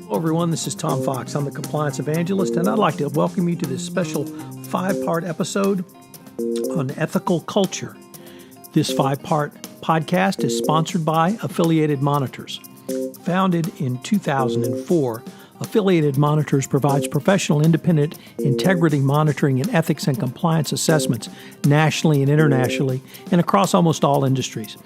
Hello, everyone. This is Tom Fox. I'm the Compliance Evangelist, and I'd like to welcome you to this special 5-part episode on ethical culture. This 5-part podcast is sponsored by Affiliated Monitors. Founded in 2004, Affiliated Monitors provides professional independent integrity monitoring and ethics and compliance assessments nationally and internationally and across almost all industries.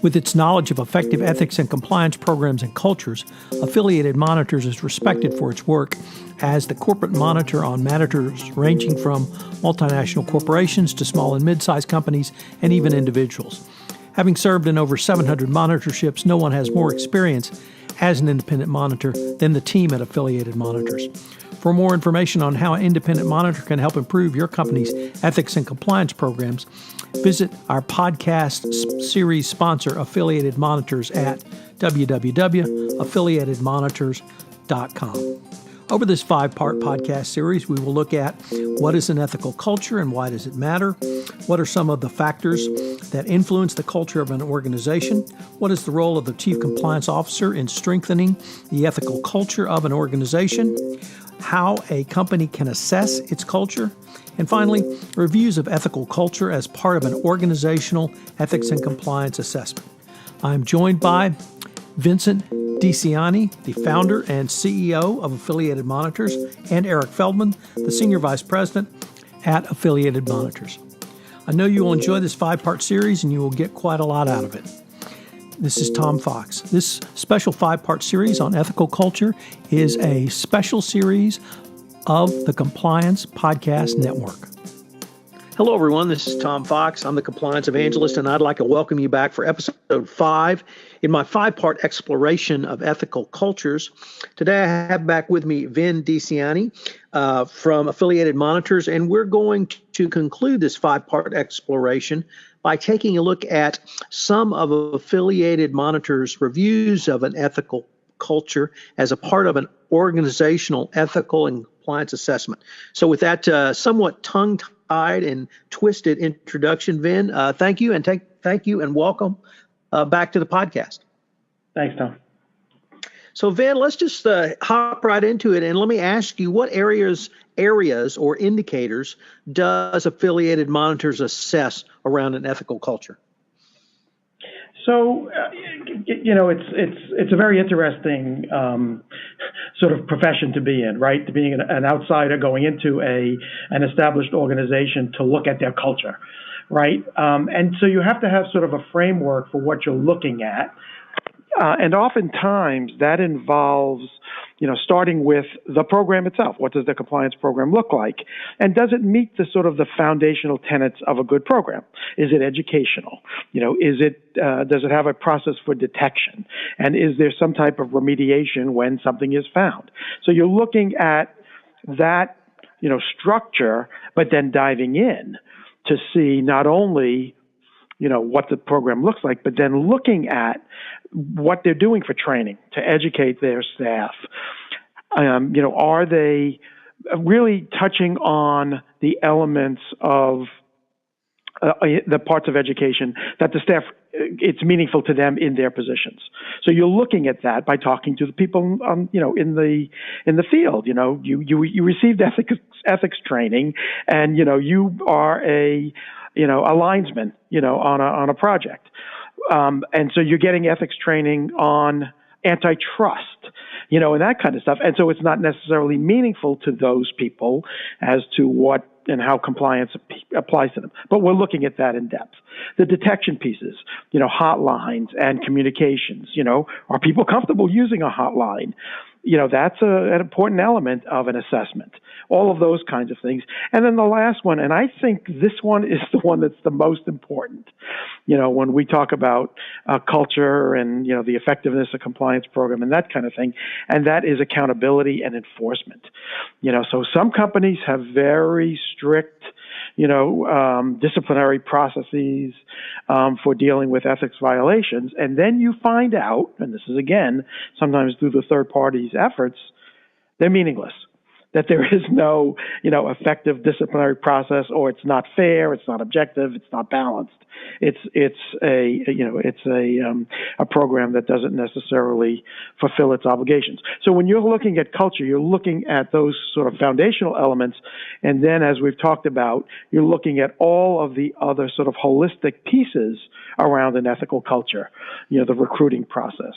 With its knowledge of effective ethics and compliance programs and cultures, Affiliated Monitors is respected for its work as the corporate monitor on matters ranging from multinational corporations to small and mid-sized companies and even individuals. Having served in over 700 monitorships, no one has more experience as an independent monitor than the team at Affiliated Monitors. For more information on how an independent monitor can help improve your company's ethics and compliance programs, visit our podcast series sponsor, Affiliated Monitors, at www.affiliatedmonitors.com. Over this 5-part podcast series, we will look at what is an ethical culture and why does it matter, what are some of the factors that influence the culture of an organization, what is the role of the Chief Compliance Officer in strengthening the ethical culture of an organization, how a company can assess its culture, and finally, reviews of ethical culture as part of an organizational ethics and compliance assessment. I'm joined by Vincent DiCiani, the founder and CEO of Affiliated Monitors, and Eric Feldman, the Senior Vice President at Affiliated Monitors. I know you will enjoy this 5-part series and you will get quite a lot out of it. This is Tom Fox. This special 5-part series on ethical culture is a special series of the Compliance Podcast Network. Hello, everyone. This is Tom Fox. I'm the Compliance Evangelist, and I'd like to welcome you back for episode 5 in my 5-part exploration of ethical cultures. Today, I have back with me Vin DiCiani from Affiliated Monitors, and we're going to conclude this 5-part exploration by taking a look at some of Affiliated Monitors' reviews of an ethical culture as a part of an organizational ethical and compliance assessment. So with that somewhat tongue-tied and twisted introduction, Vin, thank you and welcome back to the podcast. Thanks, Tom. So Vin, let's just hop right into it, and let me ask you, what areas or indicators does Affiliated Monitors assess around an ethical culture? So, it's a very interesting sort of profession to be in, right? To being an outsider going into an established organization to look at their culture, right? And so you have to have sort of a framework for what you're looking at. And oftentimes that involves, starting with the program itself. What does the compliance program look like? And does it meet the sort of the foundational tenets of a good program? Is it educational? Does it have a process for detection? And is there some type of remediation when something is found? So you're looking at that, structure, but then diving in to see not only what the program looks like, but then looking at what they're doing for training to educate their staff. Are they really touching on the elements of the parts of education that the staff, it's meaningful to them in their positions. So you're looking at that by talking to the people, in the field. You received ethics training, and you are a linesman, on a project. And so you're getting ethics training on antitrust, and that kind of stuff. And so it's not necessarily meaningful to those people as to what and how compliance applies to them. But we're looking at that in depth. The detection pieces, hotlines and communications, are people comfortable using a hotline? That's an important element of an assessment. All of those kinds of things. And then the last one, and I think this one is the one that's the most important, when we talk about culture and, the effectiveness of compliance program and that kind of thing, and that is accountability and enforcement. So some companies have very strict, disciplinary processes for dealing with ethics violations. And then you find out, and this is again, sometimes through the third party's efforts, they're meaningless. that there is no, effective disciplinary process, or it's not fair, it's not objective, it's not balanced. It's a program that doesn't necessarily fulfill its obligations. So when you're looking at culture, you're looking at those sort of foundational elements, and then, as we've talked about, you're looking at all of the other sort of holistic pieces around an ethical culture. The recruiting process,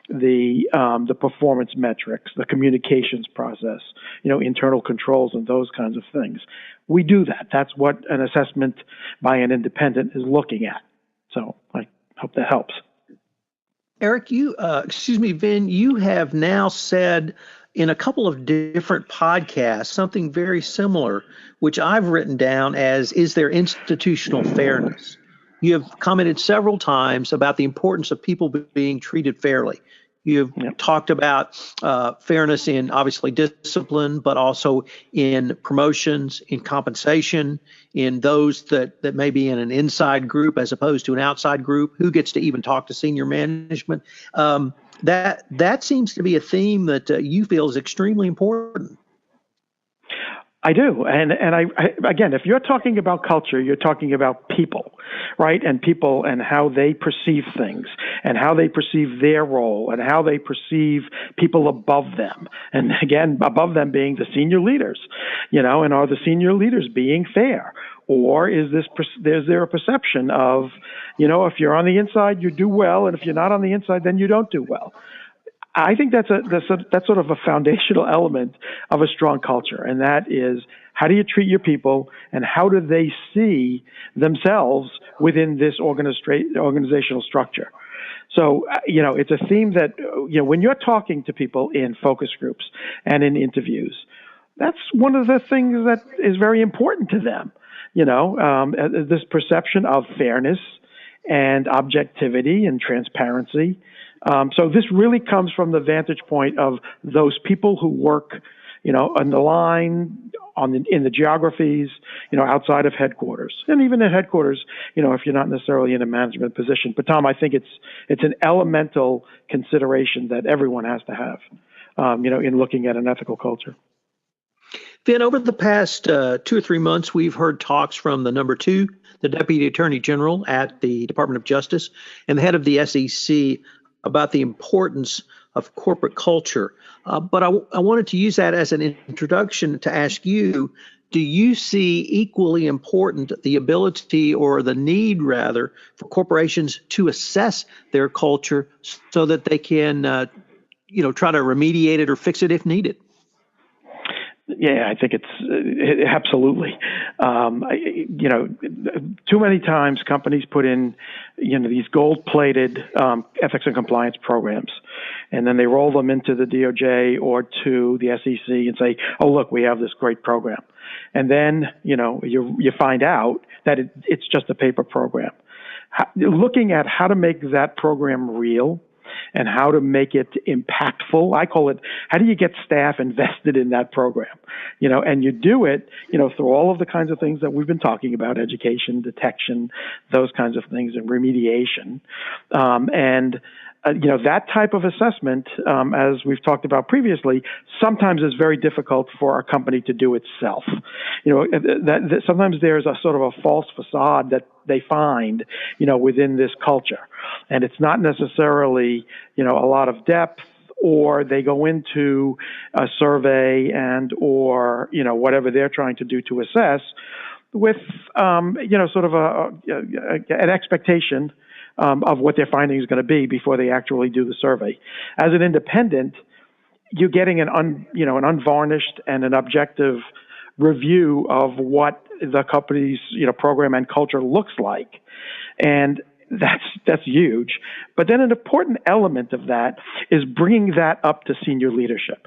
the performance metrics, the communications process, internal controls, and those kinds of things. We do that. That's what an assessment by an independent is looking at. So I hope that helps. Eric, Vin, you have now said in a couple of different podcasts something very similar, which I've written down as, is there institutional fairness? You have commented several times about the importance of people being treated fairly. You've talked about fairness in, obviously, discipline, but also in promotions, in compensation, in those that may be in an inside group as opposed to an outside group. Who gets to even talk to senior management? That seems to be a theme that you feel is extremely important. I do. And I again, if you're talking about culture, you're talking about people, right? And people and how they perceive things and how they perceive their role and how they perceive people above them. And again, above them being the senior leaders, and are the senior leaders being fair? Or is there a perception of, if you're on the inside, you do well, and if you're not on the inside, then you don't do well? I think that's sort of a foundational element of a strong culture, and that is, how do you treat your people, and how do they see themselves within this organizational structure? So, it's a theme that, when you're talking to people in focus groups and in interviews, that's one of the things that is very important to them. This perception of fairness and objectivity and transparency. So this really comes from the vantage point of those people who work, on the line, in the geographies, outside of headquarters, and even at headquarters, if you're not necessarily in a management position. But Tom, I think it's an elemental consideration that everyone has to have, in looking at an ethical culture. Then over the past 2 or 3 months, we've heard talks from the number 2, the Deputy Attorney General at the Department of Justice, and the head of the SEC about the importance of corporate culture. But I wanted to use that as an introduction to ask you, do you see equally important the ability, or the need rather, for corporations to assess their culture so that they can, try to remediate it or fix it if needed? Yeah, I think it's absolutely. Too many times companies put in, these gold-plated ethics and compliance programs, and then they roll them into the DOJ or to the SEC and say, "Oh, look, we have this great program," and then you find out that it's just a paper program. Looking at how to make that program real and how to make it impactful. I call it, how do you get staff invested in that program? And you do it, through all of the kinds of things that we've been talking about: education, detection, those kinds of things, and remediation. That type of assessment, as we've talked about previously, sometimes is very difficult for a company to do itself. That sometimes there's a sort of a false facade that they find, within this culture. And it's not necessarily, a lot of depth, or they go into a survey or whatever they're trying to do to assess with, sort of an expectation of what their finding is going to be before they actually do the survey. As an independent, you're getting an unvarnished and an objective review of what the company's program and culture looks like, and that's huge. But then an important element of that is bringing that up to senior leadership.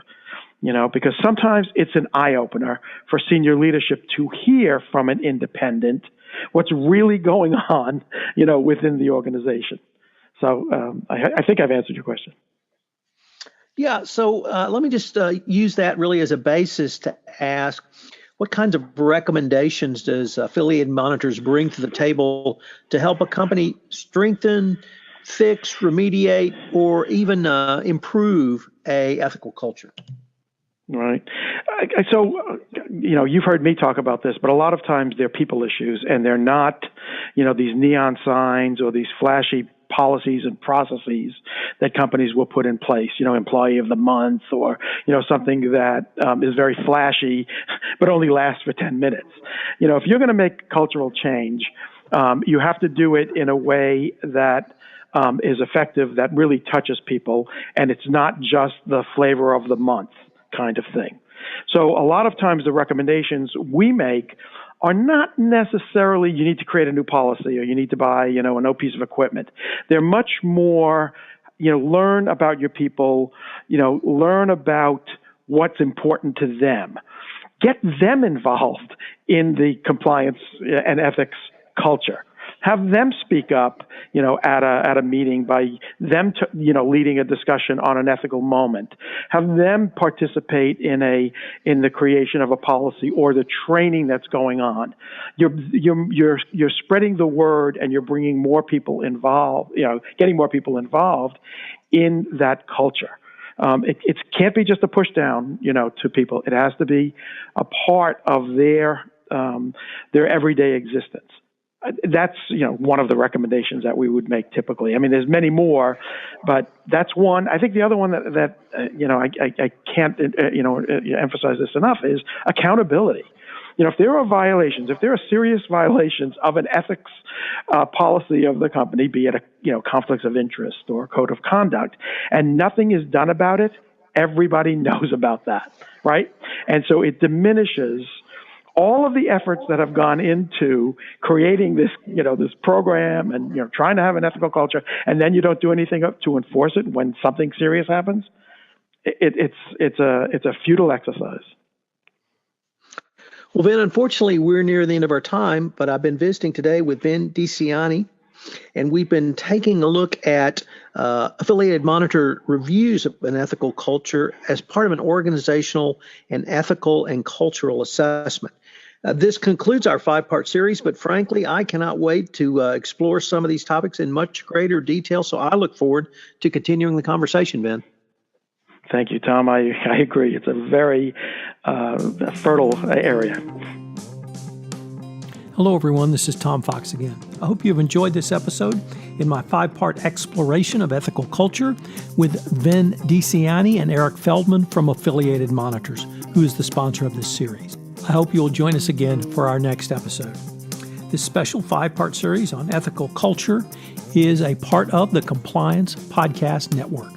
Because sometimes it's an eye opener for senior leadership to hear from an independent what's really going on, within the organization. So I think I've answered your question. Yeah. So let me just use that really as a basis to ask, what kinds of recommendations does Affiliated Monitors bring to the table to help a company strengthen, fix, remediate, or even improve a ethical culture? Right. So, you've heard me talk about this, but a lot of times they're people issues, and they're not, these neon signs or these flashy policies and processes that companies will put in place, employee of the month, or, something that is very flashy, but only lasts for 10 minutes. If you're going to make cultural change, you have to do it in a way that is effective, that really touches people, and it's not just the flavor of the month kind of thing. So a lot of times the recommendations we make are not necessarily you need to create a new policy or you need to buy, a new piece of equipment. They're much more, learn about your people, learn about what's important to them. Get them involved in the compliance and ethics culture. Have them speak up, at a meeting by them, leading a discussion on an ethical moment. Have them participate in the creation of a policy or the training that's going on. You're spreading the word, and you're bringing more people involved. Getting more people involved in that culture. It can't be just a push down, to people. It has to be a part of their everyday existence. That's, one of the recommendations that we would make typically. I mean, there's many more, but that's one. I think the other one that I can't, emphasize this enough is accountability. If there are violations, if there are serious violations of an ethics policy of the company, be it conflicts of interest or code of conduct, and nothing is done about it, everybody knows about that, right? And so it diminishes all of the efforts that have gone into creating this, this program and, trying to have an ethical culture, and then you don't do anything to enforce it when something serious happens. It's a futile exercise. Well, Vin, unfortunately, we're near the end of our time, but I've been visiting today with Vin DiCiani, and we've been taking a look at Affiliated Monitor reviews of an ethical culture as part of an organizational and ethical and cultural assessment. This concludes our 5-part series, but frankly, I cannot wait to explore some of these topics in much greater detail, so I look forward to continuing the conversation, Vin. Thank you, Tom. I agree. It's a very fertile area. Hello, everyone. This is Tom Fox again. I hope you've enjoyed this episode in my 5-part exploration of ethical culture with Vin DiCiani and Eric Feldman from Affiliated Monitors, who is the sponsor of this series. I hope you'll join us again for our next episode. This special 5-part series on ethical culture is a part of the Compliance Podcast Network.